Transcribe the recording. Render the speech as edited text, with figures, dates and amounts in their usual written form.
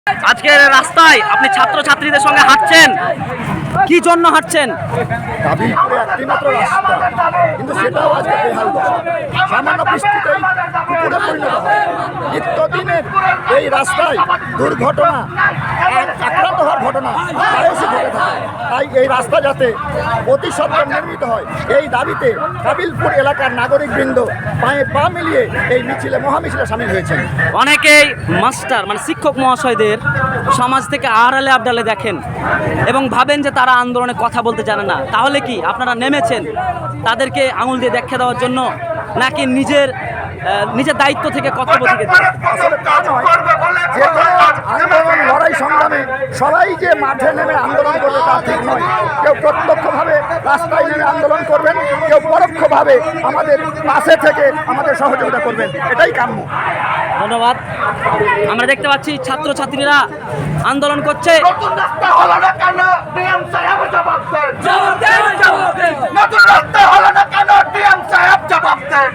আজকের রাস্তায় আপনি ছাত্রছাত্রীদের সঙ্গে হাঁটছেন, কি জন্য হাঁটছেন? দাবি করে একটি মাত্র রাস্তা, কিন্তু সেটাও আজকে বেহাল দশা। সামান্য বৃষ্টিতেই পুকুরে পরিণত হয়। নিত্যদিনের এই রাস্তায় দুর্ঘটনা, আক্রান্ত হওয়ার ঘটনা প্রায়শই ঘটে থাকে। তাই এই রাস্তা যাতে অতি সত্বর নির্মিত হয়, এই দাবিতে কাবিলপুর এলাকার নাগরিকবৃন্দ পায়ে পা মিলিয়ে এই মিছিলে, মহামিছিলে সামিল হয়েছেন। অনেকেই মাস্টার মানে শিক্ষক মহাশয়দের সমাজ থেকে আড়ালে আবডালে দেখেন এবং ভাবেন যে তারা আন্দোলনে কথা বলতে জানে না। তাহলে কি আপনারা নেমেছেন তাদেরকে আঙুল দিয়ে দেখিয়ে দেওয়ার জন্য, নাকি নিজের দায়িত্ব থেকে কর্তব্য থেকে? আসলে তা নয়, যে কোনো আন্দোলন, লড়াই, সংগ্রামে সবাই যে মাঠে নেমে আন্দোলন করবে তা ঠিক নয়। কেউ প্রত্যক্ষভাবে রাস্তায় নেমে আন্দোলন করবেন, কেউ পরোক্ষভাবে আমাদের পাশে থেকে আমাদের সহযোগিতা করবেন, এটাই কাম্য। ধন্যবাদ। আমরা দেখতে পাচ্ছি ছাত্রছাত্রীরা আন্দোলন করছে। নতুন রাস্তা হলো না কেন? ডিএম সাহেব জবাব দেন। নতুন রাস্তা হলো না কেন? ডিএম সাহেব জবাব দেন।